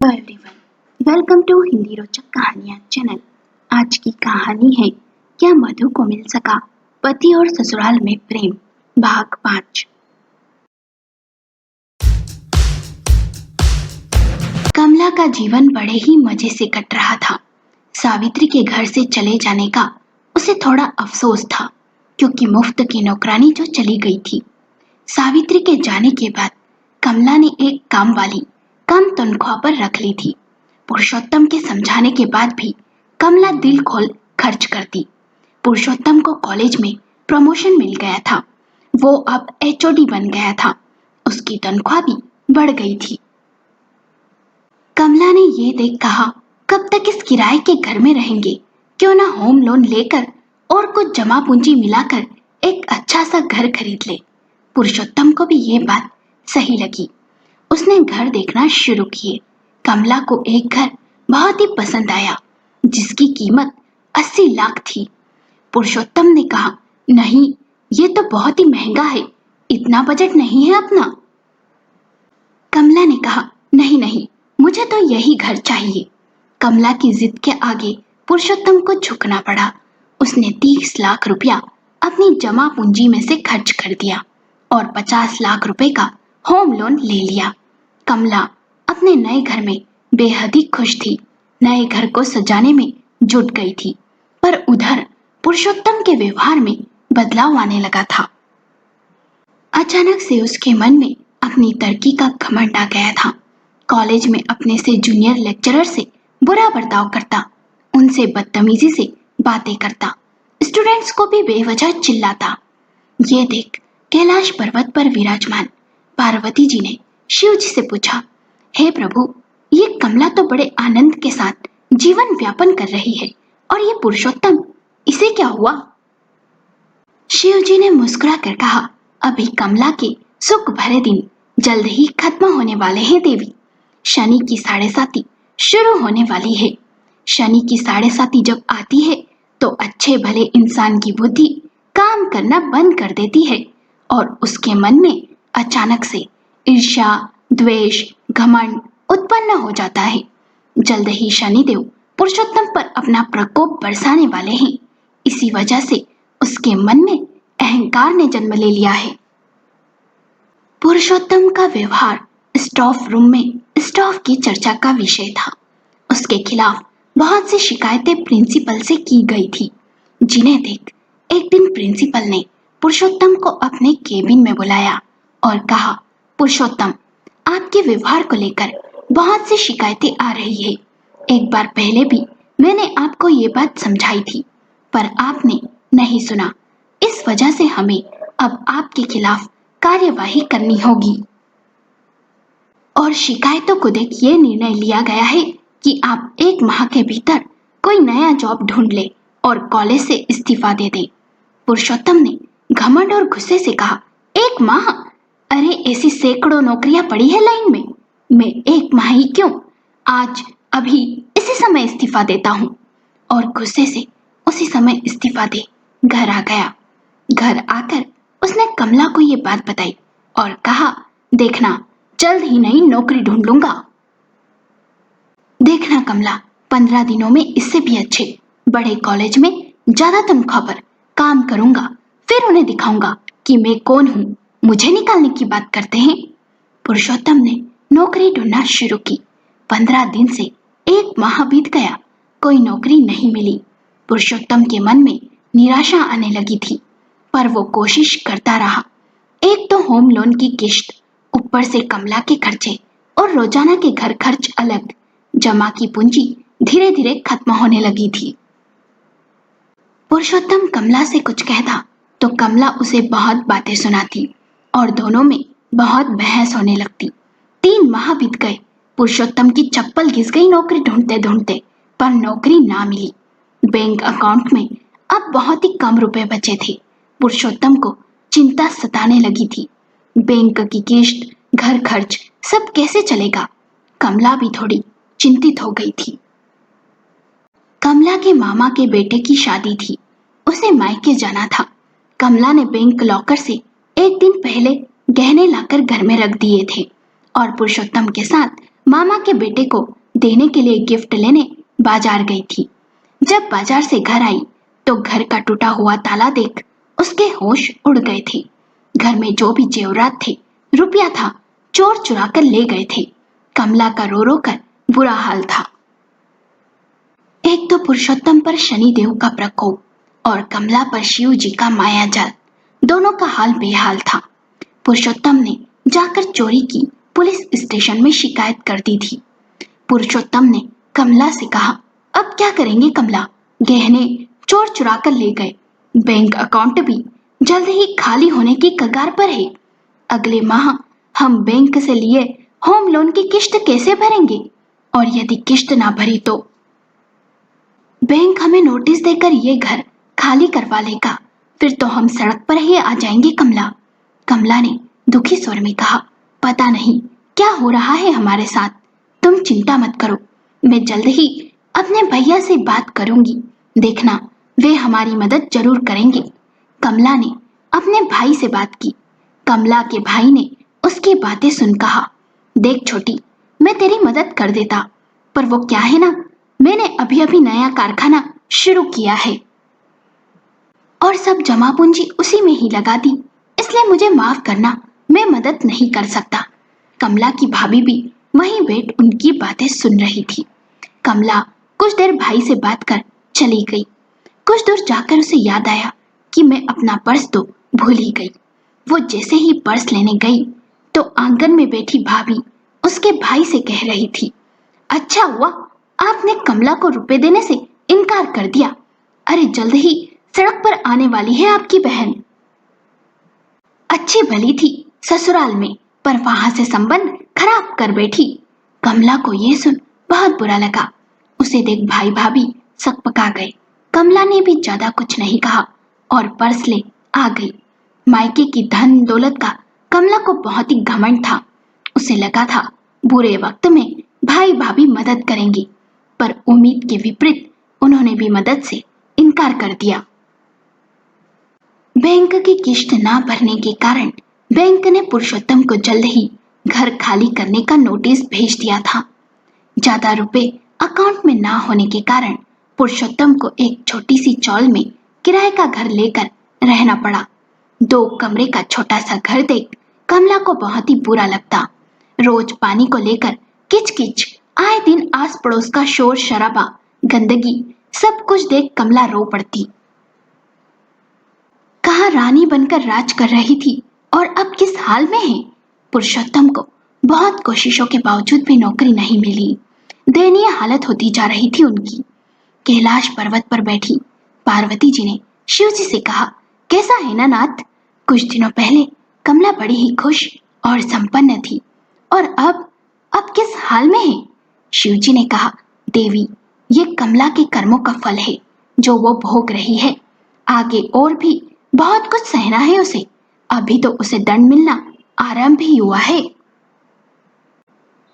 Hello everyone, welcome to Hindi रोचक कहानियाँ channel. आज की कहानी है क्या मधु को मिल सका पति और ससुराल में प्रेम, भाग 5। कमला का जीवन बड़े ही मजे से कट रहा था। सावित्री के घर से चले जाने का उसे थोड़ा अफसोस था, क्योंकि मुफ्त की नौकरानी जो चली गई थी। सावित्री के जाने के बाद कमला ने एक काम वाली कम तनख्वाह पर रख ली थी। पुरुषोत्तम के समझाने के बाद भी कमला दिल खोल खर्च करती। पुरुषोत्तम को कॉलेज में प्रमोशन मिल गया था। वो अब एचओडी बन गया था। उसकी तनख्वाह भी बढ़ गई थी। कमला ने ये देख कहा, कब तक इस किराए के घर में रहेंगे, क्यों ना होम लोन लेकर और कुछ जमा पूंजी मिलाकर एक अच्छा सा घर खरीद ले। पुरुषोत्तम को भी ये बात सही लगी। उसने घर देखना शुरू किए। कमला को एक घर बहुत ही पसंद आया, जिसकी कीमत 80 लाख थी। पुरुषोत्तम ने कहा, नहीं, ये तो बहुत ही महंगा है, इतना बजट नहीं है अपना। कमला ने कहा, नहीं नहीं, मुझे तो यही घर चाहिए। कमला की जिद के आगे पुरुषोत्तम को झुकना पड़ा। उसने 30 लाख रुपया अपनी जमा पूंजी में से खर्च कर दिया और 50 लाख रुपए का होम लोन ले लिया। कमला अपने नए घर में बेहद ही खुश थी। नए घर को सजाने में जुट गई थी, पर उधर पुरुषोत्तम के व्यवहार में बदलाव आने लगा था। अचानक से उसके मन में अपनी तरक्की का घमंड आ गया था। कॉलेज में अपने से जूनियर लेक्चरर से बुरा बर्ताव करता, उनसे बदतमीजी से बातें करता, स्टूडेंट्स को भी बेवजह चिल्लाता। ये देख कैलाश पर्वत पर विराजमान पार्वती जी ने शिव जी से पूछा, हे प्रभु, ये कमला तो बड़े आनंद के साथ जीवन व्यापन कर रही है, और ये पुरुषोत्तम, इसे क्या हुआ? शिव जी ने मुस्कुरा कर कहा, अभी कमला के सुख भरे दिन जल्द ही खत्म होने वाले हैं देवी। शनि की 7.5 शुरू होने वाली है। शनि की 7.5 जब आती है तो अच्छे भले इंसान की बुद्धि काम करना बंद कर देती है और उसके मन में अचानक से ईर्ष्या, द्वेष, घमंड उत्पन्न हो जाता है। जल्द ही शनिदेव पुरुषोत्तम पर अपना प्रकोप बरसाने वाले हैं। इसी वजह से उसके मन में अहंकार ने जन्म ले लिया है। पुरुषोत्तम का व्यवहार स्टाफ रूम में स्टाफ की चर्चा का विषय था। उसके खिलाफ बहुत सी शिकायतें प्रिंसिपल से की गई थी, जिन्हें देख एक दिन प्रिंसिपल ने पुरुषोत्तम को अपने केबिन में बुलाया और कहा, पुरुषोत्तम, आपके व्यवहार को लेकर बहुत सी शिकायतें आ रही है। एक बार पहले भी मैंने आपको ये बात समझाई थी, पर आपने नहीं सुना। इस वजह से हमें अब आपके खिलाफ कार्यवाही करनी होगी और शिकायतों को देख ये निर्णय लिया गया है कि आप 1 माह के भीतर कोई नया जॉब ढूंढ ले और कॉलेज से इस्तीफा दे दें। पुरुषोत्तम ने घमंड और गुस्से से कहा, 1 माह? अरे ऐसी सैकड़ों नौकरियां पड़ी है लाइन में, मैं 1 माह ही क्यों, आज अभी इसी समय इस्तीफा देता हूँ। और गुस्से से उसी समय इस्तीफा दे घर आ गया। घर आकर उसने कमला को ये बात बताई और कहा, देखना, जल्द ही नई नौकरी ढूंढ लूंगा। देखना कमला, 15 दिनों में इससे भी अच्छे बड़े कॉलेज में ज्यादा तनख्वाह पर काम करूंगा, फिर उन्हें दिखाऊंगा कि मैं कौन हूँ। मुझे निकालने की बात करते हैं। पुरुषोत्तम ने नौकरी ढूंढना शुरू की। 15 दिन से 1 माह बीत गया, कोई नौकरी नहीं मिली। पुरुषोत्तम के मन में निराशा आने लगी थी, पर वो कोशिश करता रहा। एक तो होम लोन की किश्त, ऊपर से कमला के खर्चे और रोजाना के घर खर्च अलग। जमा की पूंजी धीरे धीरे खत्म होने लगी थी। पुरुषोत्तम कमला से कुछ कहता तो कमला उसे बहुत बातें सुनाती और दोनों में बहुत बहस होने लगती। 3 माह बीत गए। पुरुषोत्तम की चप्पल घिस गई नौकरी ढूंढते ढूंढते, पर नौकरी ना मिली। बैंक अकाउंट में अब बहुत ही कम रुपए बचे थे। पुरुषोत्तम को चिंता सताने लगी थी। बैंक की किश्त, घर खर्च, सब कैसे चलेगा? कमला भी थोड़ी चिंतित हो गई थी। कमला के मामा के बेटे की शादी थी, उसे मायके जाना था। कमला ने बैंक लॉकर से एक दिन पहले गहने लाकर घर में रख दिए थे और पुरुषोत्तम के साथ मामा के बेटे को देने के लिए गिफ्ट लेने बाजार गई थी। जब बाजार से घर आई तो घर का टूटा हुआ ताला देख उसके होश उड़ गए थे। घर में जो भी जेवरात थे, रुपया था, चोर चुरा कर ले गए थे। कमला का रो रो कर बुरा हाल था। एक तो पुरुषोत्तम पर शनिदेव का प्रकोप और कमला पर शिव जी का माया जाल, दोनों का हाल बेहाल था। पुरुषोत्तम ने जाकर चोरी की पुलिस स्टेशन में शिकायत कर दी थी। पुरुषोत्तम ने कमला से कहा, अब क्या करेंगे कमला, गहने चोर चुरा कर ले गए, बैंक अकाउंट भी जल्द ही खाली होने की कगार पर है। अगले माह हम बैंक से लिए होम लोन की किश्त कैसे भरेंगे, और यदि किश्त ना भरी तो बैंक हमें नोटिस देकर ये घर खाली करवा लेगा, फिर तो हम सड़क पर ही आ जाएंगे कमला। कमला ने दुखी स्वर में कहा, पता नहीं क्या हो रहा है हमारे साथ, तुम चिंता मत करो, मैं जल्द ही अपने भैया से बात करूंगी, देखना वे हमारी मदद जरूर करेंगे। कमला ने अपने भाई से बात की। कमला के भाई ने उसकी बातें सुन कहा, देख छोटी, मैं तेरी मदद कर देता, पर वो क्या है ना, मैंने अभी अभी नया कारखाना शुरू किया है और सब जमा पूंजी उसी में ही लगा दी, इसलिए मुझे माफ करना, मैं मदद नहीं कर सकता। कमला की भाभी भी वहीं बैठ उनकी बातें सुन रही थी। कमला कुछ देर भाई से बात कर चली गई। कुछ दूर जाकर उसे याद आया कि मैं अपना पर्स तो भूल ही गई। वो जैसे ही पर्स लेने गई तो आंगन में बैठी भाभी उसके भाई से कह रही थी, अच्छा हुआ आपने कमला को रुपए देने से इनकार कर दिया, अरे जल्द ही सड़क पर आने वाली है आपकी बहन। अच्छी भली थी ससुराल में, पर वहां से संबंध खराब कर बैठी। कमला को यह सुन बहुत बुरा लगा। उसे देख भाई भाभी सकपका गए। कमला ने भी ज्यादा कुछ नहीं कहा और पर्स ले आ गई। मायके की धन दौलत का कमला को बहुत ही घमंड था। उसे लगा था बुरे वक्त में भाई भाभी मदद करेंगे, पर उम्मीद के विपरीत उन्होंने भी मदद से इनकार कर दिया। बैंक की किश्त ना भरने के कारण बैंक ने पुरुषोत्तम को जल्द ही घर खाली करने का नोटिस भेज दिया था। ज्यादा रुपए अकाउंट में ना होने के कारण पुरुषोत्तम को एक छोटी सी चौल में किराए का घर लेकर रहना पड़ा। 2 कमरे का छोटा सा घर देख कमला को बहुत ही बुरा लगता। रोज पानी को लेकर किचकिच, आए दिन आस पड़ोस का शोर शराबा, गंदगी, सब कुछ देख कमला रो पड़ती। कहाँ रानी बनकर राज कर रही थी और अब किस हाल में है। पुरुषोत्तम को बहुत कोशिशों के बावजूद भी नौकरी नहीं मिली। दयनीय हालत होती जा रही थी उनकी। कैलाश पर्वत पर बैठी पार्वती जी ने शिव जी से कहा, कैसा है ना नाथ, कुछ दिनों पहले कमला बड़ी ही खुश और संपन्न थी, और अब किस हाल में है। शिव जी ने कहा, देवी, ये कमला के कर्मों का फल है जो वो भोग रही है। आगे और भी बहुत कुछ सहना है उसे, अभी तो उसे दंड मिलना आरंभ ही हुआ है।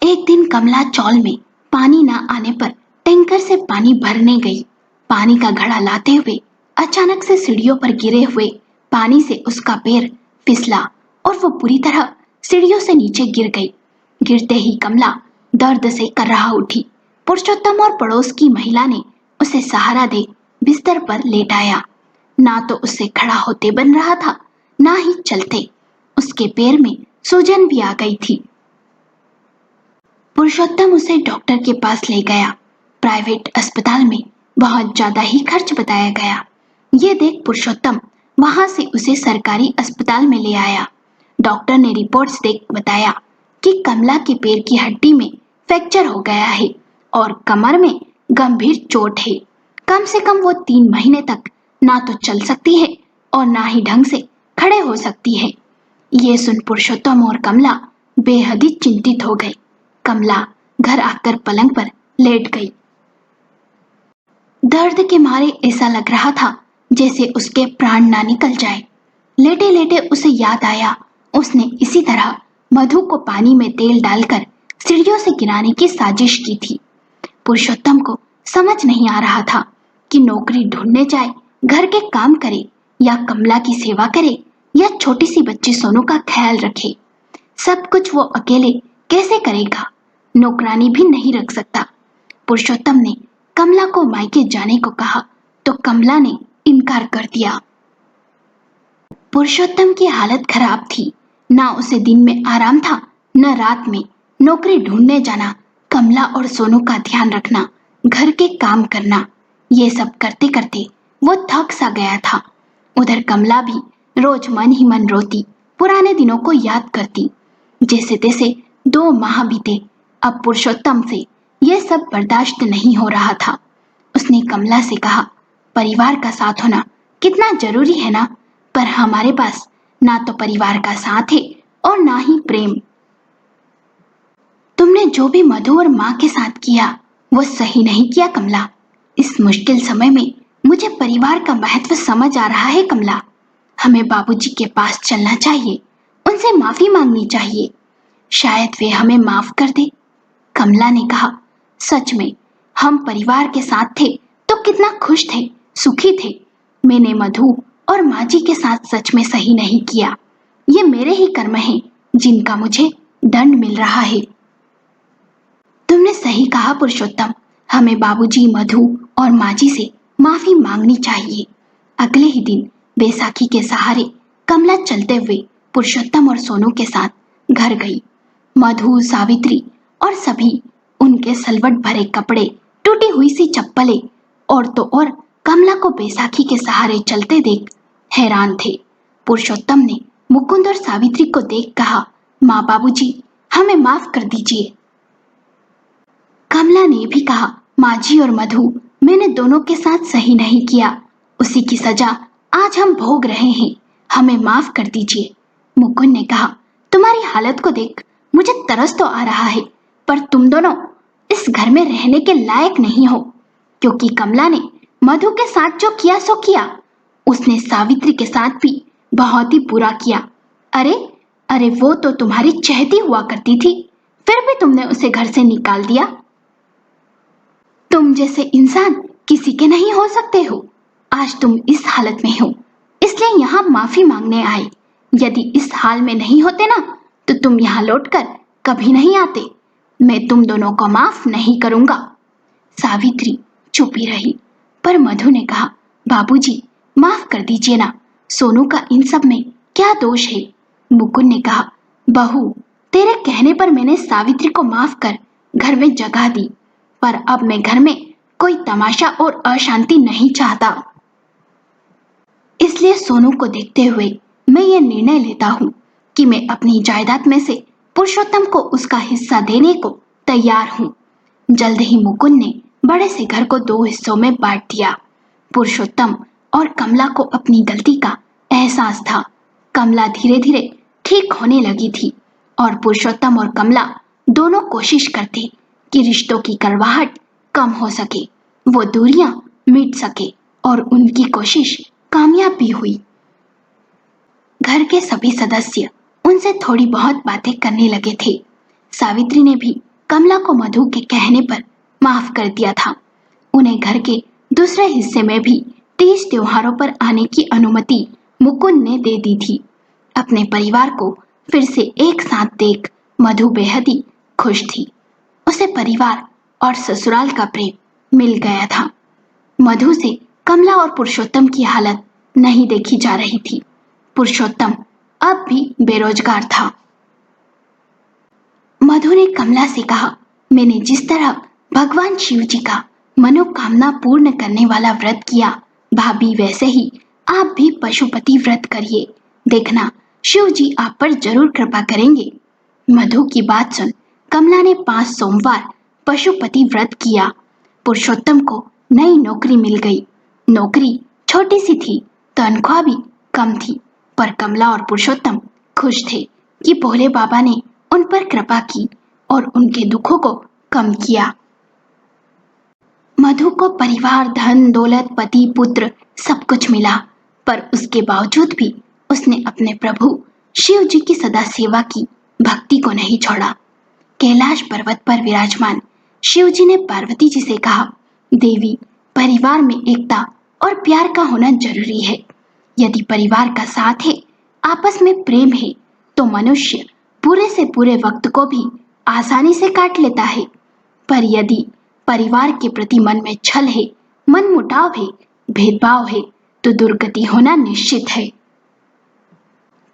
एक दिन कमला चौल में पानी ना आने पर टैंकर से पानी भरने गई। पानी का घड़ा लाते हुए अचानक से सीढ़ियों पर गिरे हुए पानी से उसका पैर फिसला और वो बुरी तरह सीढ़ियों से नीचे गिर गई। गिरते ही कमला दर्द से कर्राह उठी। पुरुषोत्तम और पड़ोस की महिला ने उसे सहारा दे बिस्तर पर लेटाया। ना तो उससे खड़ा होते बन रहा था, ना ही चलते। उसके पैर में सूजन भी आ गई थी। पुरुषोत्तम उसे डॉक्टर के पास ले गया। प्राइवेट अस्पताल में बहुत ज्यादा ही खर्च बताया गया। ये देख पुरुषोत्तम वहां से उसे सरकारी अस्पताल में ले आया। डॉक्टर ने रिपोर्ट्स देख बताया कि कमला के पैर की हड्डी में फ्रैक्चर हो गया है और कमर में गंभीर चोट है। कम से कम वो 3 महीने तक ना तो चल सकती है और ना ही ढंग से खड़े हो सकती है। ये सुन पुरुषोत्तम और कमला बेहद ही चिंतित हो गए। कमला घर आकर पलंग पर लेट गई। दर्द के मारे ऐसा लग रहा था जैसे उसके प्राण ना निकल जाए। लेटे लेटे उसे याद आया, उसने इसी तरह मधु को पानी में तेल डालकर सीढ़ियों से गिराने की साजिश की थी। पुरुषोत्तम को समझ नहीं आ रहा था कि नौकरी ढूंढने जाए, घर के काम करे, या कमला की सेवा करे, या छोटी सी बच्ची सोनू का ख्याल रखे। सब कुछ वो अकेले कैसे करेगा। नौकरानी भी नहीं रख सकता। पुरुषोत्तम ने कमला को मायके जाने को कहा तो कमला ने इनकार कर दिया। पुरुषोत्तम की हालत खराब थी। ना उसे दिन में आराम था, न रात में। नौकरी ढूंढने जाना, कमला और सोनू का ध्यान रखना, घर के काम करना, ये सब करते करते वो थक सा गया था। उधर कमला भी रोज मन ही मन रोती, पुराने दिनों को याद करती। जैसे तैसे 2 माह बीते। अब पुरुषोत्तम से यह सब बर्दाश्त नहीं हो रहा था। उसने कमला से कहा, परिवार का साथ होना कितना जरूरी है ना, पर हमारे पास ना तो परिवार का साथ है और ना ही प्रेम। तुमने जो भी मधु और माँ के साथ किया वो सही नहीं किया कमला। इस मुश्किल समय में मुझे परिवार का महत्व समझ आ रहा है कमला। हमें बाबूजी के पास चलना चाहिए, उनसे माफी मांगनी चाहिए। शायद वे हमें माफ कर दे। कमला ने कहा, सच में हम परिवार के साथ थे तो कितना खुश थे, सुखी थे। मैंने मधु और माँ जी के साथ सच में सही नहीं किया। ये मेरे ही कर्म हैं जिनका मुझे दंड मिल रहा है। तुमने सही कहा पुरुषोत्तम, हमें बाबूजी, मधु और माँ जी से माफी मांगनी चाहिए। अगले ही दिन बैसाखी के सहारे कमला चलते हुए पुरुषोत्तम और सोनू के साथ घर गई। मधु, सावित्री और सभी उनके सलवट भरे कपड़े, टूटी हुई सी चप्पलें और तो और कमला को बैसाखी के सहारे चलते देख हैरान थे। पुरुषोत्तम ने मुकुंद और सावित्री को देख कहा, माँ बाबूजी हमें माफ कर दीजिए। कमला ने भी कहा, माँ जी और मधु, मैंने दोनों के साथ सही नहीं किया, उसी की सजा आज हम भोग रहे हैं, हमें माफ कर दीजिए। मुकुंद ने कहा, तुम्हारी हालत को देख मुझे तरस तो आ रहा है, पर तुम दोनों इस घर में रहने के लायक नहीं हो, क्योंकि कमला ने मधु के साथ जो किया सो किया। उसने सावित्री के साथ भी बहुत ही बुरा किया। अरे अरे, वो तो तुम्हारी चहेती हुआ करती थी, फिर भी तुमने उसे घर से निकाल दिया। तुम जैसे इंसान किसी के नहीं हो सकते हो। आज तुम इस हालत में हो, इसलिए यहाँ माफी मांगने आए। यदि इस हाल में नहीं होते ना, तो तुम यहाँ लौटकर कभी नहीं आते। मैं तुम दोनों को माफ नहीं करूंगा। सावित्री चुप ही रही, पर मधु ने कहा, बाबूजी माफ कर दीजिए ना, सोनू का इन सब में क्या दोष है। मुकुंद ने कहा, बहू, तेरे कहने पर मैंने सावित्री को माफ कर घर में जगह दी, पर अब मैं घर में कोई तमाशा और अशांति नहीं चाहता। इसलिए सोनू को देखते हुए मैं ये निर्णय लेता हूँ कि मैं अपनी जायदाद में से पुरुषोत्तम को उसका हिस्सा देने को तैयार हूँ। जल्द ही मुकुंद ने बड़े से घर को 2 हिस्सों में बांट दिया। पुरुषोत्तम और कमला को अपनी गलती का एहसास था। कमला धीरे धीरे ठीक होने लगी थी और पुरुषोत्तम और कमला दोनों कोशिश करते कि रिश्तों की कड़वाहट कम हो सके, वो दूरियां मिट सके, और उनकी कोशिश कामयाब भी हुई। घर के सभी सदस्य उनसे थोड़ी बहुत बातें करने लगे थे। सावित्री ने भी कमला को मधु के कहने पर माफ कर दिया था। उन्हें घर के दूसरे हिस्से में भी तीज त्योहारों पर आने की अनुमति मुकुंद ने दे दी थी। अपने परिवार को फिर से एक साथ देख मधु बेहद ही खुश थी। उसे परिवार और ससुराल का प्रेम मिल गया था। मधु से कमला और पुरुषोत्तम की हालत नहीं देखी जा रही थी। पुरुषोत्तम अब भी बेरोजगार था। मधु ने कमला से कहा, मैंने जिस तरह भगवान शिव जी का मनोकामना पूर्ण करने वाला व्रत किया, भाभी वैसे ही आप भी पशुपति व्रत करिए, देखना शिव जी आप पर जरूर कृपा करेंगे। मधु की बात सुन कमला ने 5 सोमवार पशुपति व्रत किया। पुरुषोत्तम को नई नौकरी मिल गई। नौकरी छोटी सी थी, तनख्वाह भी कम थी, पर कमला और पुरुषोत्तम खुश थे कि भोले बाबा ने उन पर कृपा की और उनके दुखों को कम किया। मधु को परिवार, धन दौलत, पति, पुत्र सब कुछ मिला, पर उसके बावजूद भी उसने अपने प्रभु शिव जी की सदा सेवा की, भक्ति को नहीं छोड़ा। कैलाश पर्वत पर विराजमान शिव जी ने पार्वती जी से कहा, देवी, परिवार में एकता और प्यार का होना जरूरी है। यदि परिवार का साथ है, आपस में प्रेम है, तो मनुष्य पूरे से पूरे वक्त को भी आसानी से काट लेता है, पर यदि परिवार के प्रति मन में छल है, मनमुटाव है, भेदभाव है, तो दुर्गति होना निश्चित है।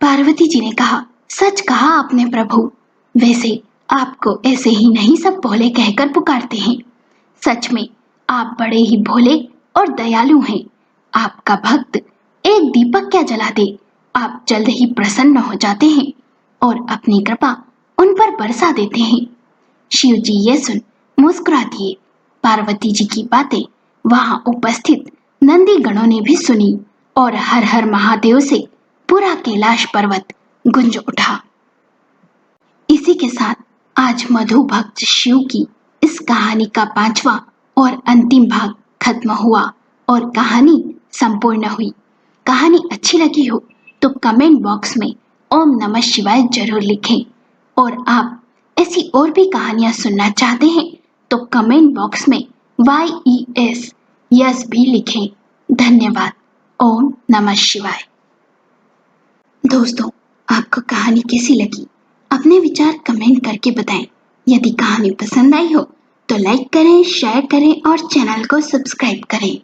पार्वती जी ने कहा, सच कहा आपने प्रभु। वैसे आपको ऐसे ही नहीं सब भोले कहकर पुकारते हैं। सच में आप बड़े ही भोले और दयालु हैं। आपका भक्त एक दीपक क्या जला दे, आप जल्द ही प्रसन्न हो जाते हैं और अपनी कृपा उन पर बरसा देते हैं। शिव जी ये सुन मुस्कुरा दिए। पार्वती जी की बातें वहां उपस्थित नंदी गणों ने भी सुनी और हर हर महादेव से पूरा कैलाश पर्वत गुंज उठा। इसी के साथ आज मधु भक्त शिव की इस कहानी का 5वां और अंतिम भाग खत्म हुआ और कहानी संपूर्ण हुई। कहानी अच्छी लगी हो तो कमेंट बॉक्स में ओम नमः शिवाय जरूर लिखें और आप ऐसी और भी कहानियां सुनना चाहते हैं तो कमेंट बॉक्स में YES भी लिखें। धन्यवाद। ओम नमः शिवाय। दोस्तों, आपको कहानी कैसी लगी? अपने विचार कमेंट करके बताएं। यदि कहानी पसंद आई हो तो लाइक करें, शेयर करें और चैनल को सब्सक्राइब करें।